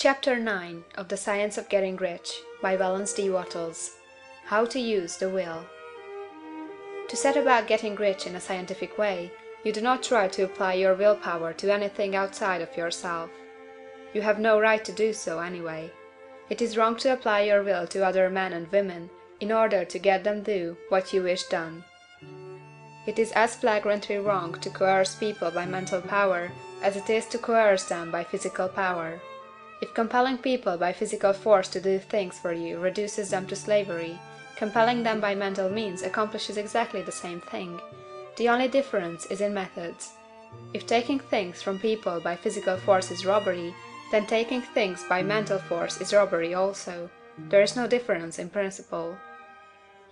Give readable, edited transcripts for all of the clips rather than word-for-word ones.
Chapter 9 of The Science of Getting Rich by Wallace D. Wattles. How to Use the Will. To set about getting rich in a scientific way, you do not try to apply your willpower to anything outside of yourself. You have no right to do so, anyway. It is wrong to apply your will to other men and women in order to get them do what you wish done. It is as flagrantly wrong to coerce people by mental power as it is to coerce them by physical power. If compelling people by physical force to do things for you reduces them to slavery, compelling them by mental means accomplishes exactly the same thing. The only difference is in methods. If taking things from people by physical force is robbery, then taking things by mental force is robbery also. There is no difference in principle.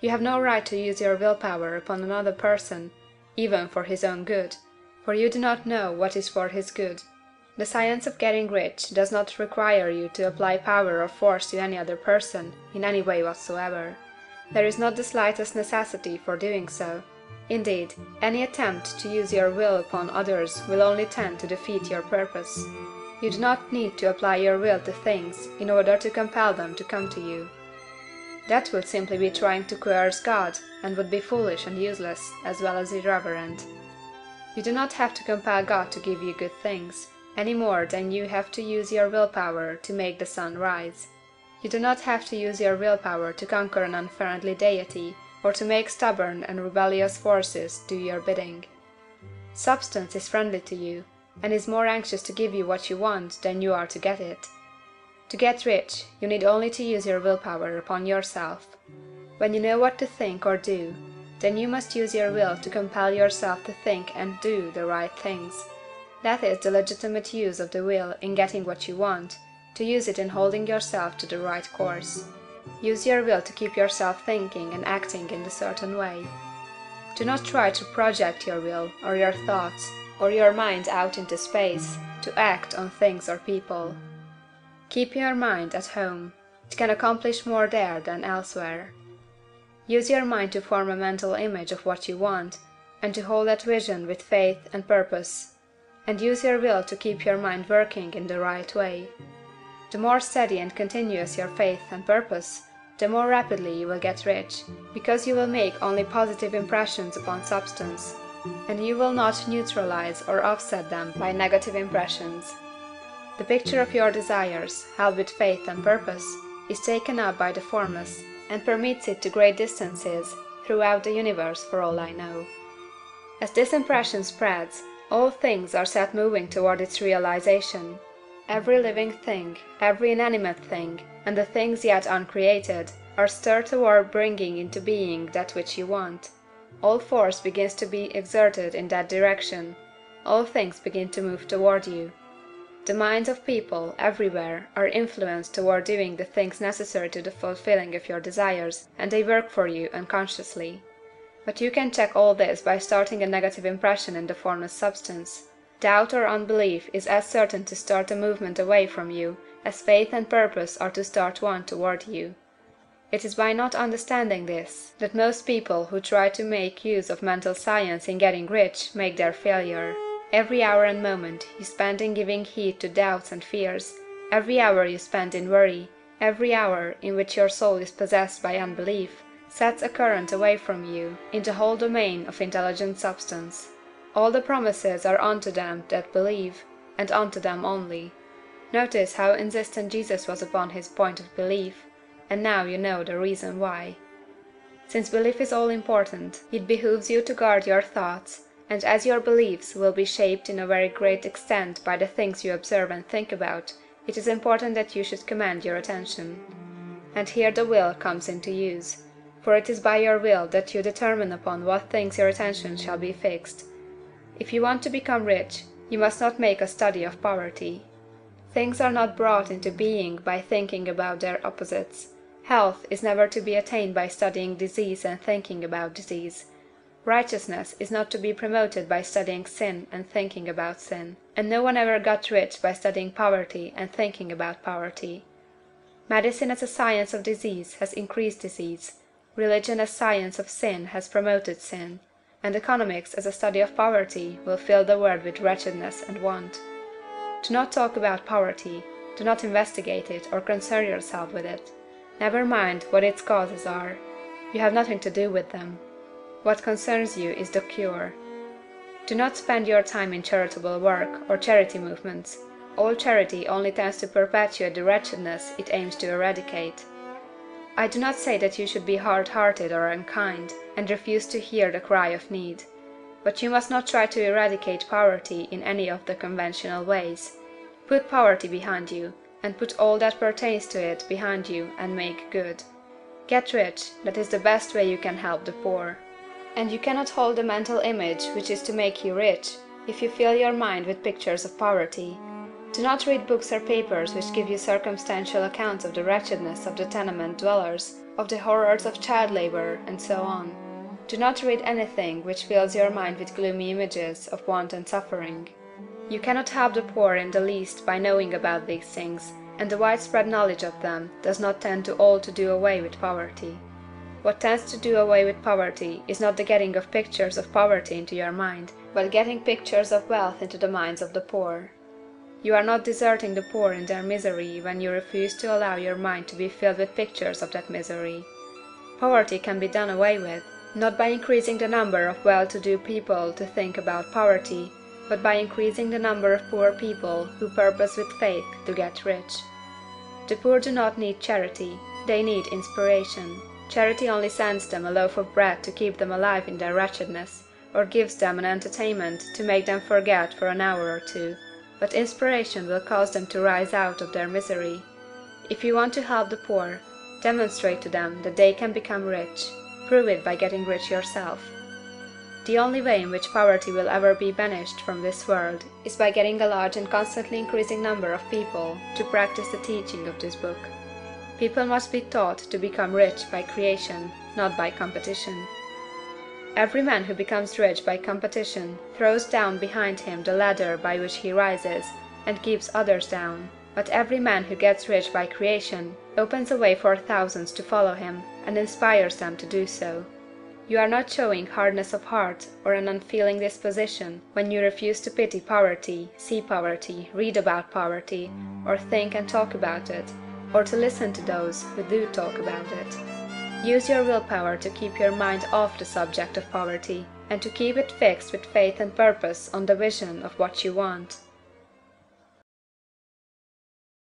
You have no right to use your willpower upon another person, even for his own good, for you do not know what is for his good. The science of getting rich does not require you to apply power or force to any other person, in any way whatsoever. There is not the slightest necessity for doing so. Indeed, any attempt to use your will upon others will only tend to defeat your purpose. You do not need to apply your will to things in order to compel them to come to you. That would simply be trying to coerce God, and would be foolish and useless, as well as irreverent. You do not have to compel God to give you good things, any more than you have to use your willpower to make the sun rise. You do not have to use your willpower to conquer an unfriendly deity, or to make stubborn and rebellious forces do your bidding. Substance is friendly to you, and is more anxious to give you what you want than you are to get it. To get rich, you need only to use your willpower upon yourself. When you know what to think or do, then you must use your will to compel yourself to think and do the right things. That is the legitimate use of the will in getting what you want, to use it in holding yourself to the right course. Use your will to keep yourself thinking and acting in a certain way. Do not try to project your will, or your thoughts, or your mind out into space, to act on things or people. Keep your mind at home. It can accomplish more there than elsewhere. Use your mind to form a mental image of what you want, and to hold that vision with faith and purpose. And use your will to keep your mind working in the right way. The more steady and continuous your faith and purpose, the more rapidly you will get rich, because you will make only positive impressions upon substance, and you will not neutralize or offset them by negative impressions. The picture of your desires, held with faith and purpose, is taken up by the formless, and permits it to great distances throughout the universe for all I know. As this impression spreads, all things are set moving toward its realization. Every living thing, every inanimate thing, and the things yet uncreated, are stirred toward bringing into being that which you want. All force begins to be exerted in that direction. All things begin to move toward you. The minds of people, everywhere, are influenced toward doing the things necessary to the fulfilling of your desires, and they work for you unconsciously. But you can check all this by starting a negative impression in the formless substance. Doubt or unbelief is as certain to start a movement away from you as faith and purpose are to start one toward you. It is by not understanding this that most people who try to make use of mental science in getting rich make their failure. Every hour and moment you spend in giving heed to doubts and fears, every hour you spend in worry, every hour in which your soul is possessed by unbelief, sets a current away from you in the whole domain of intelligent substance. All the promises are unto them that believe, and unto them only. Notice how insistent Jesus was upon his point of belief, and now you know the reason why. Since belief is all important, it behooves you to guard your thoughts, and as your beliefs will be shaped in a very great extent by the things you observe and think about, it is important that you should command your attention. And here the will comes into use, for it is by your will that you determine upon what things your attention shall be fixed. If you want to become rich, you must not make a study of poverty. Things are not brought into being by thinking about their opposites. Health is never to be attained by studying disease and thinking about disease. Righteousness is not to be promoted by studying sin and thinking about sin. And no one ever got rich by studying poverty and thinking about poverty. Medicine as a science of disease has increased disease. Religion as science of sin has promoted sin. And economics as a study of poverty will fill the world with wretchedness and want. Do not talk about poverty. Do not investigate it or concern yourself with it. Never mind what its causes are. You have nothing to do with them. What concerns you is the cure. Do not spend your time in charitable work or charity movements. All charity only tends to perpetuate the wretchedness it aims to eradicate. I do not say that you should be hard-hearted or unkind, and refuse to hear the cry of need. But you must not try to eradicate poverty in any of the conventional ways. Put poverty behind you, and put all that pertains to it behind you, and make good. Get rich, that is the best way you can help the poor. And you cannot hold the mental image which is to make you rich, if you fill your mind with pictures of poverty. Do not read books or papers which give you circumstantial accounts of the wretchedness of the tenement dwellers, of the horrors of child labor, and so on. Do not read anything which fills your mind with gloomy images of want and suffering. You cannot help the poor in the least by knowing about these things, and the widespread knowledge of them does not tend to all to do away with poverty. What tends to do away with poverty is not the getting of pictures of poverty into your mind, but getting pictures of wealth into the minds of the poor. You are not deserting the poor in their misery when you refuse to allow your mind to be filled with pictures of that misery. Poverty can be done away with, not by increasing the number of well-to-do people to think about poverty, but by increasing the number of poor people who purpose with faith to get rich. The poor do not need charity, they need inspiration. Charity only sends them a loaf of bread to keep them alive in their wretchedness, or gives them an entertainment to make them forget for an hour or two, but inspiration will cause them to rise out of their misery. If you want to help the poor, demonstrate to them that they can become rich. Prove it by getting rich yourself. The only way in which poverty will ever be banished from this world is by getting a large and constantly increasing number of people to practice the teaching of this book. People must be taught to become rich by creation, not by competition. Every man who becomes rich by competition throws down behind him the ladder by which he rises, and keeps others down. But every man who gets rich by creation opens a way for thousands to follow him, and inspires them to do so. You are not showing hardness of heart or an unfeeling disposition when you refuse to pity poverty, see poverty, read about poverty, or think and talk about it, or to listen to those who do talk about it. Use your willpower to keep your mind off the subject of poverty, and to keep it fixed with faith and purpose on the vision of what you want.